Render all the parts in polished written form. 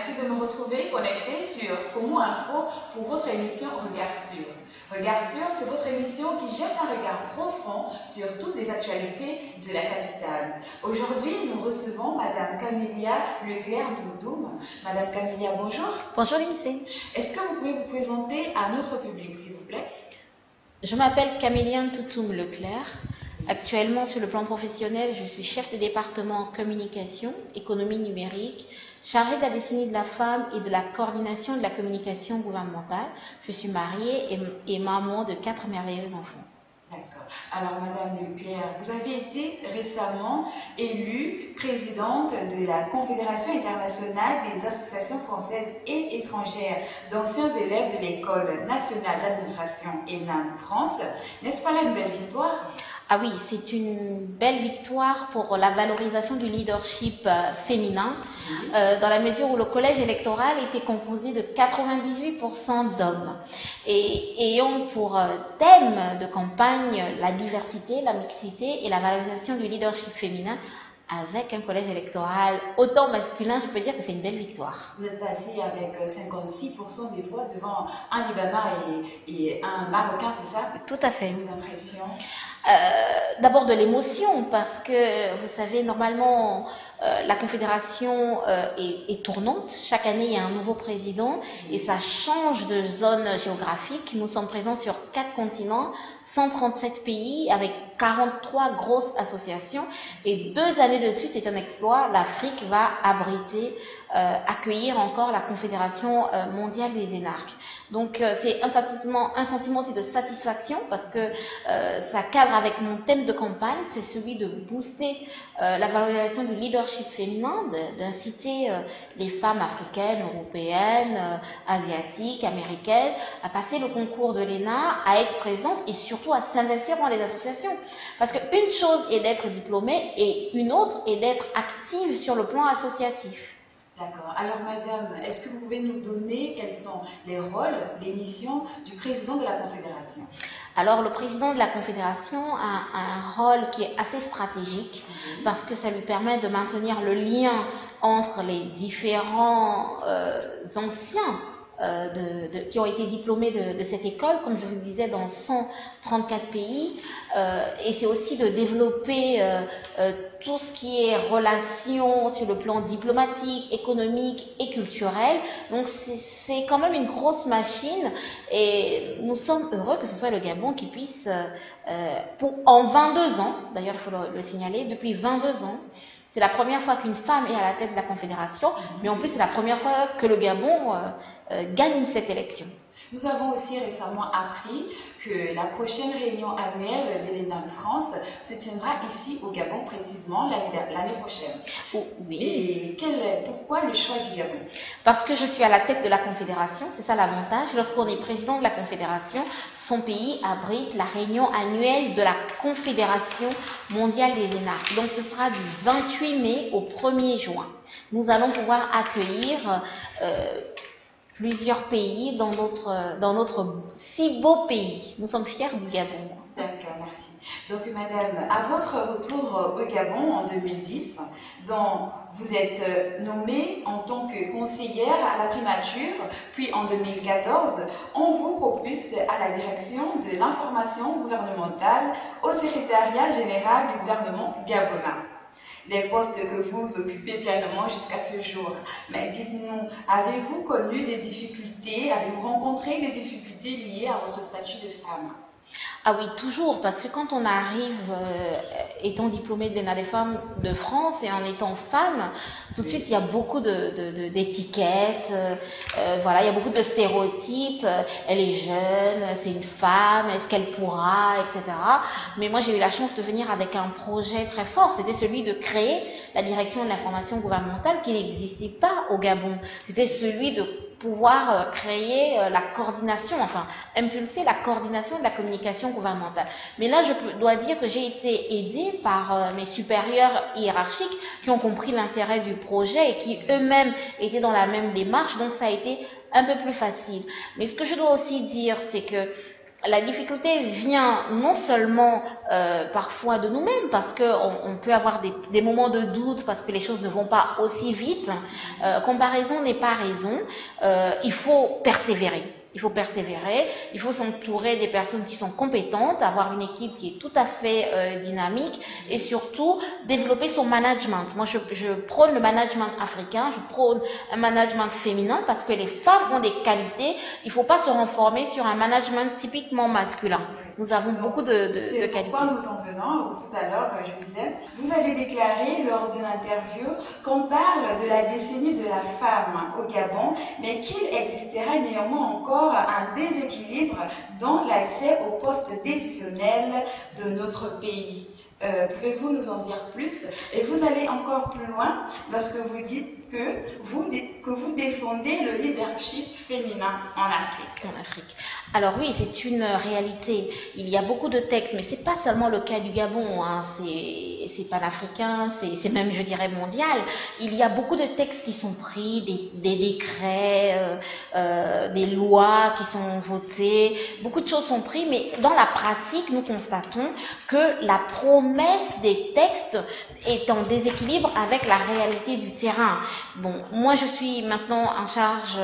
Merci de me retrouver connecté sur Koumou Info pour votre émission Regard Sûr. Regard Sûr, c'est votre émission qui jette un regard profond sur toutes les actualités de la capitale. Aujourd'hui, nous recevons Madame Camélia Leclerc-Doudoum. Madame Camélia, bonjour. Bonjour Lindsay. Est-ce que vous pouvez vous présenter à notre public, s'il vous plaît? Je m'appelle Camélia Doudoum Leclerc. Actuellement, sur le plan professionnel, je suis chef de département communication, économie numérique, chargée de la décennie de la femme et de la coordination de la communication gouvernementale. Je suis mariée et maman de 4 merveilleux enfants. D'accord. Alors, Madame Leclerc, vous avez été récemment élue présidente de la Confédération internationale des associations françaises et étrangères d'anciens élèves de l'École nationale d'administration ENAM France. N'est-ce pas là une belle victoire? Ah oui, c'est une belle victoire pour la valorisation du leadership féminin, dans la mesure où le collège électoral était composé de 98% d'hommes, et ayant pour thème de campagne la diversité, la mixité et la valorisation du leadership féminin. Avec un collège électoral autant masculin, je peux dire que c'est une belle victoire. Vous êtes passé avec 56% des voix devant un Libanais et un Marocain, c'est ça? Tout à fait. Vos impressions? D'abord de l'émotion, parce que vous savez, normalement, la Confédération est tournante. Chaque année, il y a un nouveau président et ça change de zone géographique. Nous sommes présents sur 4 continents, 137 pays avec 43 grosses associations, et 2 années de suite, c'est un exploit. L'Afrique va accueillir encore la Confédération mondiale des énarques. Donc c'est un sentiment aussi de satisfaction, parce que ça cadre avec mon thème de campagne, c'est celui de booster la valorisation du leadership féminin, d'inciter les femmes africaines, européennes, asiatiques, américaines à passer le concours de l'ENA, à être présentes et surtout à s'investir dans les associations. Parce qu'une chose est d'être diplômée et une autre est d'être active sur le plan associatif. D'accord. Alors, Madame, est-ce que vous pouvez nous donner quels sont les rôles, les missions du président de la Confédération? Alors, le président de la Confédération a un rôle qui est assez stratégique, parce que ça lui permet de maintenir le lien entre les différents anciens qui ont été diplômés de cette école, comme je vous le disais, dans 134 pays, et c'est aussi de développer tout ce qui est relations sur le plan diplomatique, économique et culturel. Donc c'est quand même une grosse machine, et nous sommes heureux que ce soit le Gabon qui puisse, en 22 ans, d'ailleurs il faut le signaler, depuis 22 ans, c'est la première fois qu'une femme est à la tête de la Confédération, mais en plus c'est la première fois que le Gabon gagne cette élection. Nous avons aussi récemment appris que la prochaine réunion annuelle de l'ENAM France se tiendra ici au Gabon, précisément l'année prochaine. Oh, oui. Et pourquoi le choix du Gabon? Parce que je suis à la tête de la Confédération, c'est ça l'avantage. Lorsqu'on est président de la Confédération, son pays abrite la réunion annuelle de la Confédération mondiale des énarques. Donc ce sera du 28 mai au 1er juin. Nous allons pouvoir accueillir plusieurs pays dans notre si beau pays. Nous sommes fiers du Gabon. D'accord, merci. Donc, Madame, à votre retour au Gabon en 2010, dont vous êtes nommée en tant que conseillère à la primature, puis en 2014, on vous propulse à la direction de l'information gouvernementale au secrétariat général du gouvernement gabonais. Des postes que vous occupez pleinement jusqu'à ce jour. Mais dites-nous, avez-vous connu des difficultés, avez-vous rencontré des difficultés liées à votre statut de femme? Ah oui, toujours, parce que quand on arrive étant diplômée de l'ENA des femmes de France et en étant femme, tout de suite il y a beaucoup d'étiquettes, voilà, il y a beaucoup de stéréotypes. Elle est jeune, c'est une femme, est-ce qu'elle pourra, etc. Mais moi j'ai eu la chance de venir avec un projet très fort, c'était celui de créer la direction de l'information gouvernementale qui n'existait pas au Gabon. C'était celui de pouvoir créer la coordination, enfin impulser la coordination de la communication gouvernementale. Mais là, je dois dire que j'ai été aidée par mes supérieurs hiérarchiques qui ont compris l'intérêt du projet et qui eux-mêmes étaient dans la même démarche, donc ça a été un peu plus facile. Mais ce que je dois aussi dire, c'est que la difficulté vient non seulement parfois de nous-mêmes, parce qu'on peut avoir des moments de doute, parce que les choses ne vont pas aussi vite. Comparaison n'est pas raison. Il faut persévérer. Il faut persévérer, il faut s'entourer des personnes qui sont compétentes, avoir une équipe qui est tout à fait dynamique et surtout développer son management. Moi, je prône le management africain, je prône un management féminin parce que les femmes ont des qualités. Il ne faut pas se renformer sur un management typiquement masculin. Nous avons beaucoup de qualités. C'est pourquoi nous en venons, tout à l'heure, je disais, vous avez déclaré lors d'une interview qu'on parle de la décennie de la femme au Gabon, mais qu'il existera néanmoins encore un déséquilibre dans l'accès aux postes décisionnels de notre pays. Pouvez-vous nous en dire plus? Et vous allez encore plus loin lorsque vous dites que vous défendez le leadership féminin en Afrique. En Afrique. Alors oui, c'est une réalité. Il y a beaucoup de textes, mais c'est pas seulement le cas du Gabon, hein. C'est panafricain, c'est même, je dirais, mondial. Il y a beaucoup de textes qui sont pris, des décrets, des lois qui sont votées. Beaucoup de choses sont prises, mais dans la pratique, nous constatons que la promesse des textes est en déséquilibre avec la réalité du terrain. Bon, moi je suis maintenant en charge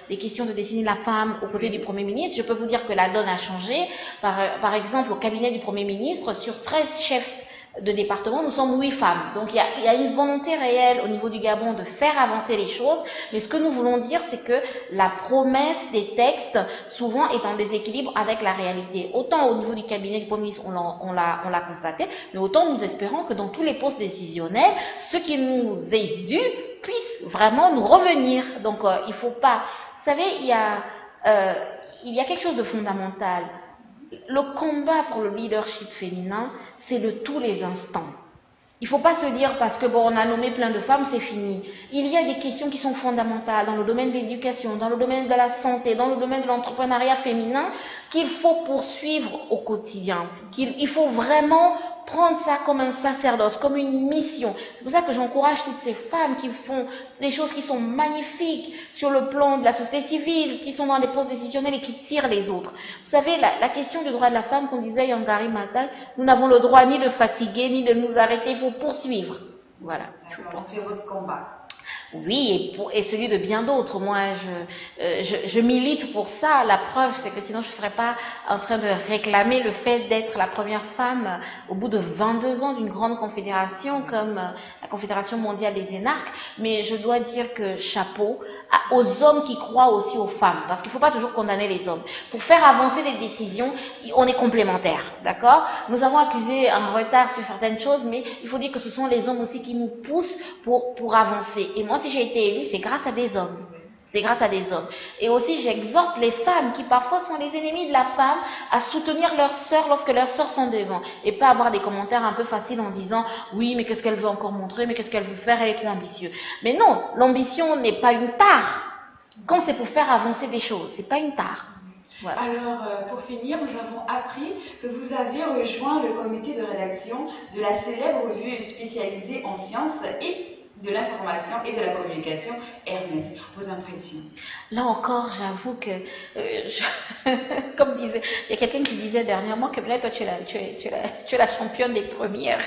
des questions de décennie de la femme aux côtés du Premier ministre. Je peux vous dire que la donne a changé. Par exemple, au cabinet du Premier ministre, sur 13 chefs de département, nous sommes 8 femmes. Donc il y a une volonté réelle au niveau du Gabon de faire avancer les choses, mais ce que nous voulons dire, c'est que la promesse des textes souvent est en déséquilibre avec la réalité. Autant au niveau du cabinet du Premier ministre, on l'a constaté, mais autant nous espérons que dans tous les postes décisionnels, ce qui nous est dû puisse vraiment nous revenir. Donc il faut pas... Vous savez, il y a quelque chose de fondamental. Le combat pour le leadership féminin, c'est de tous les instants. Il ne faut pas se dire parce que bon, on a nommé plein de femmes, c'est fini. Il y a des questions qui sont fondamentales dans le domaine de l'éducation, dans le domaine de la santé, dans le domaine de l'entrepreneuriat féminin qu'il faut poursuivre au quotidien. Il faut vraiment prendre ça comme un sacerdoce, comme une mission. C'est pour ça que j'encourage toutes ces femmes qui font des choses qui sont magnifiques sur le plan de la société civile, qui sont dans des postes décisionnels et qui tirent les autres. Vous savez, la question du droit de la femme, qu'on disait Yangari Maathai, nous n'avons le droit ni de fatiguer, ni de nous arrêter, il faut poursuivre. Voilà. C'est votre combat. Oui, et celui de bien d'autres. Moi, je milite pour ça. La preuve, c'est que sinon, je ne serais pas en train de réclamer le fait d'être la première femme au bout de 22 ans d'une grande confédération comme la Confédération mondiale des énarques. Mais je dois dire que chapeau aux hommes qui croient aussi aux femmes, parce qu'il ne faut pas toujours condamner les hommes. Pour faire avancer les décisions, on est complémentaires, d'accord? Nous avons accusé un retard sur certaines choses, mais il faut dire que ce sont les hommes aussi qui nous poussent pour avancer. Et moi, si j'ai été élue, c'est grâce à des hommes. C'est grâce à des hommes. Et aussi, j'exhorte les femmes qui parfois sont les ennemis de la femme à soutenir leurs sœurs lorsque leurs sœurs sont devant. Et pas avoir des commentaires un peu faciles en disant « Oui, mais qu'est-ce qu'elle veut encore montrer? Mais qu'est-ce qu'elle veut faire? Elle est trop ambitieuse. » Mais non, l'ambition n'est pas une tare. Quand c'est pour faire avancer des choses, c'est pas une tare. Voilà. Alors, pour finir, nous avons appris que vous avez rejoint le comité de rédaction de la célèbre revue spécialisée en sciences et de l'information et de la communication, Hermès. Vos impressions? Là encore, j'avoue que, comme disait, il y a quelqu'un qui disait dernièrement que là, toi, tu es la championne des premières.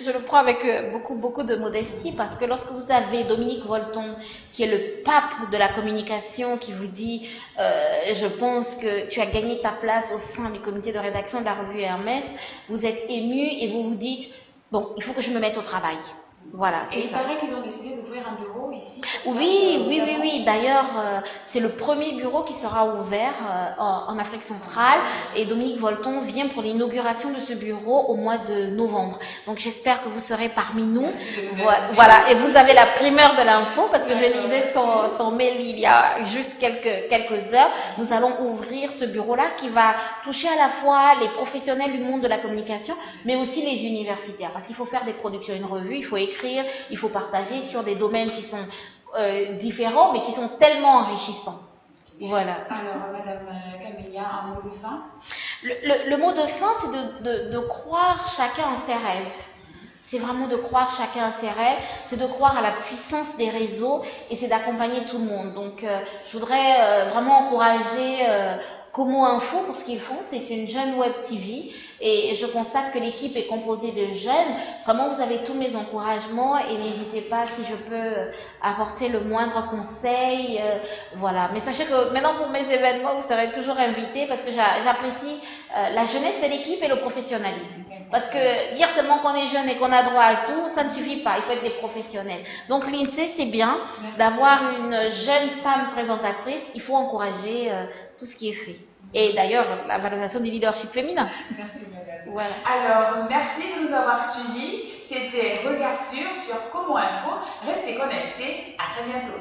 Je le prends avec beaucoup de modestie parce que lorsque vous avez Dominique Volton, qui est le pape de la communication, qui vous dit je pense que tu as gagné ta place au sein du comité de rédaction de la revue Hermès, vous êtes ému et vous vous dites bon, il faut que je me mette au travail. Voilà, c'est ça. Il paraît qu'ils ont décidé d'ouvrir un bureau ici. Oui. D'ailleurs, c'est le premier bureau qui sera ouvert en Afrique centrale et Dominique Volton vient pour l'inauguration de ce bureau au mois de novembre. Donc j'espère que vous serez parmi nous. Voilà, et vous avez la primeur de l'info parce que je lisais son mail il y a juste quelques heures. Nous allons ouvrir ce bureau-là qui va toucher à la fois les professionnels du monde de la communication, mais aussi les universitaires. Parce qu'il faut faire des productions, une revue, il faut écrire, il faut partager sur des domaines qui sont différents, mais qui sont tellement enrichissants. Voilà. Alors, Madame Camélia, un mot de fin? Le mot de fin, c'est de croire chacun en ses rêves. C'est vraiment de croire chacun à ses rêves, c'est de croire à la puissance des réseaux et c'est d'accompagner tout le monde. Donc, je voudrais vraiment encourager Como Info, pour ce qu'ils font, c'est une jeune web TV et je constate que l'équipe est composée de jeunes. Vraiment, vous avez tous mes encouragements et n'hésitez pas si je peux apporter le moindre conseil. Voilà. Mais sachez que maintenant pour mes événements, vous serez toujours invités parce que j'apprécie la jeunesse de l'équipe et le professionnalisme. Parce que dire seulement qu'on est jeune et qu'on a droit à tout, ça ne suffit pas. Il faut être des professionnels. Donc l'INSEE, c'est bien d'avoir une jeune femme présentatrice. Il faut encourager tout ce qui est fait. Et d'ailleurs, la valorisation du leadership féminin. Merci, madame. Voilà. Alors, merci de nous avoir suivis. C'était Regard sur Como Info. Restez connectés. À très bientôt.